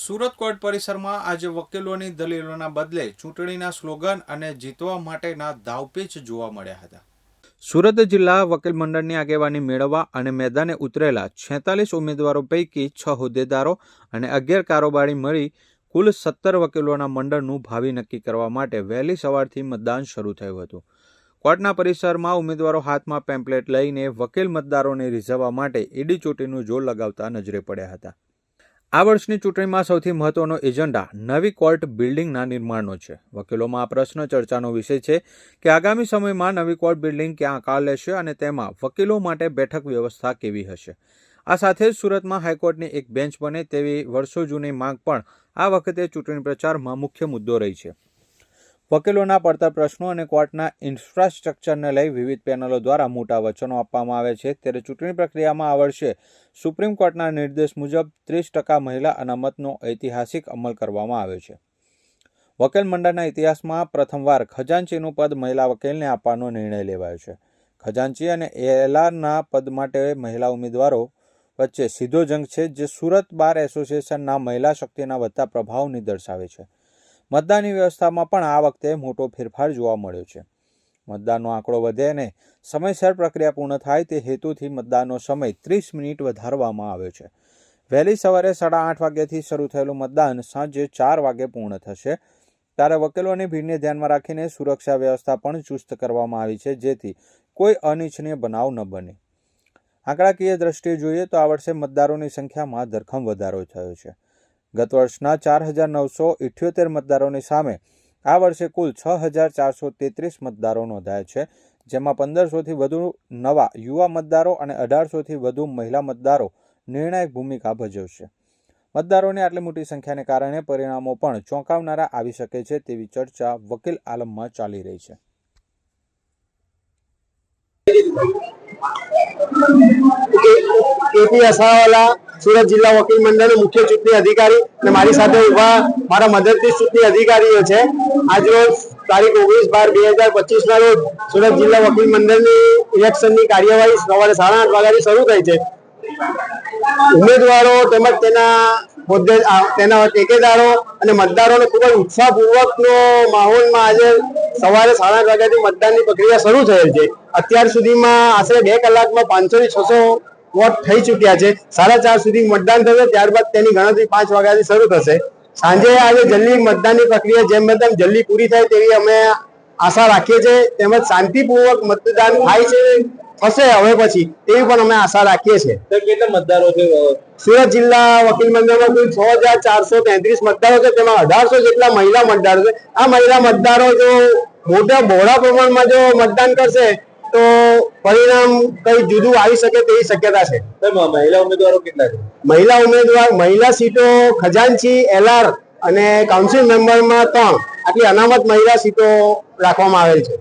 Surat court પરિસરમાં આજે વકીલોની દલીલોના બદલે ચૂંટણીના સ્લોગન અને જીતવા માટેના દાવપેચ જોવા મળ્યા હતા। સુરત જિલ્લા વકીલ મંડળની આગેવાની મેળવવા અને મેદાને ઉતરેલા 46 ઉમેદવારો પૈકી 6 હોદ્દેદારો અને 11 કારોબારી મળી કુલ 17 વકીલોના મંડળનું ભાવિ નક્કી કરવા માટે વહેલી સવારથી મતદાન શરૂ થયું હતું। કોર્ટના પરિસરમાં ઉમેદવારો હાથમાં પેમ્પલેટ લઈને વકીલ મતદારોને રીઝવવા માટે ઈડી ચોટીનું જોર લગાવતા નજરે પડ્યા હતા। આ વર્ષની ચૂંટણીમાં સૌથી મહત્વનો એજન્ડા નવી કોર્ટ બિલ્ડિંગના નિર્માણનો છે। વકીલોમાં આ પ્રશ્ન ચર્ચાનો વિષય છે કે આગામી સમયમાં નવી કોર્ટ બિલ્ડિંગ ક્યાં આકાર લેશે અને તેમાં વકીલો માટે બેઠક વ્યવસ્થા કેવી હશે। આ સાથે જ સુરતમાં હાઈકોર્ટની એક બેન્ચ બને તેવી વર્ષો જૂની માંગ પણ આ વખતે ચૂંટણી પ્રચારમાં મુખ્ય મુદ્દો રહી છે। વકીલોના પડતર પ્રશ્નો અને કોર્ટના ઇન્ફ્રાસ્ટ્રક્ચરને લઈ વિવિધ પેનલો દ્વારા મોટા વચનો આપવામાં આવે છે, ત્યારે ચૂંટણી પ્રક્રિયામાં આ વર્ષે સુપ્રીમ કોર્ટના નિર્દેશ મુજબ 30% મહિલા અનામતનો ઐતિહાસિક અમલ કરવામાં આવ્યો છે। વકીલ મંડળના ઇતિહાસમાં પ્રથમવાર ખજાનચીનું પદ મહિલા વકીલને આપવાનો નિર્ણય લેવાયો છે। ખજાનચી અને એલઆરના પદ માટે મહિલા ઉમેદવારો વચ્ચે સીધો જંગ છે, જે સુરત બાર એસોસિએશનના મહિલા શક્તિના વધતા પ્રભાવને દર્શાવે છે। મતદાનની વ્યવસ્થામાં પણ આ વખતે મોટો ફેરફાર જોવા મળ્યો છે। મતદાનનો આંકડો વધે અને સમયસર પ્રક્રિયા પૂર્ણ થાય તે હેતુથી મતદાનનો સમય 30 મિનિટ વધારવામાં આવ્યો છે। વહેલી સવારે 8:30 વાગ્યાથી શરૂ થયેલું મતદાન સાંજે 4 વાગે પૂર્ણ થશે, ત્યારે વકીલોની ભીડને ધ્યાનમાં રાખીને સુરક્ષા વ્યવસ્થા પણ ચુસ્ત કરવામાં આવી છે, જેથી કોઈ અનિચ્છનીય બનાવ ન બને। આંકડાકીય દ્રષ્ટિએ જોઈએ તો આ વર્ષે મતદારોની સંખ્યામાં ધરખમ વધારો થયો છે। ગત વર્ષના 4,978 મતદારોની સામે આ વર્ષે કુલ 6,433 મતદારો નોંધાયા છે, જેમાં 1,500થી વધુ નવા યુવા મતદારો અને 1,800થી વધુ મહિલા મતદારો નિર્ણાયક ભૂમિકા ભજવશે। મતદારોની આટલી મોટી સંખ્યાને કારણે પરિણામો પણ ચોંકાવનારા આવી શકે છે તેવી ચર્ચા વકીલ આલમમાં ચાલી રહી છે। કેપી અસાવાલા સુરત જિલ્લા વકીલ મંડળનો મુખ્ય ચૂંટણી અધિકારી અને મારી સાથે ઉભા મારા મદદનીશ ચૂંટણી અધિકારીઓ છે। આજરોજ તારીખ 19/12/2025 ના રોજ સુરત જિલ્લા વકીલ મંડળની ઇલેક્શનની કાર્યવાહી સવારે 8:30 વાગ્યાથી શરૂ થઈ છે। ઉમેદવારો તેમજ તેના ટેકેદારો અને મતદારોને ખૂબ જ ઉત્સાહપૂર્વકનો માહોલમાં આજે સવારે 8:30 વાગ્યાથી મતદાનની પ્રક્રિયા શરૂ થયેલ છે। અત્યાર સુધીમાં આશરે 2 કલાકમાં 500 થી 600 વોટ થઈ ચૂક્યા છે। 4:30 સુધી મતદાન થશે, ત્યારબાદ તેની ગણતરી 5 વાગ્યાથી શરૂ થશે। સાંજે આજે જલ્દી મતદાનની પ્રક્રિયા જેમ તેમ જલ્દી પૂરી થાય તેવી અમે આશા રાખીએ છીએ, તેમજ શાંતિપૂર્વક મતદાન થાય છે થશે હવે પછી તેવી પણ અમે આશા રાખીએ છીએ। કેટલા મતદારો છે સુરત જિલ્લા વકીલ મંડળમાં કુલ 6,433 મતદારો છે, તેમાં 1,800 જેટલા મહિલા મતદારો છે। આ મહિલા મતદારો જો મોટા બહોળા પ્રમાણમાં જો મતદાન કરશે તો પરિણામ કઈ જુદું આવી શકે તેવી શક્યતા છે। મહિલા ઉમેદવારો કેટલા છે? મહિલા સીટો ખજાનચી, એલઆર અને કાઉન્સિલ મેમ્બરમાં 3 આટલી અનામત મહિલા સીટો રાખવામાં આવેલ છે।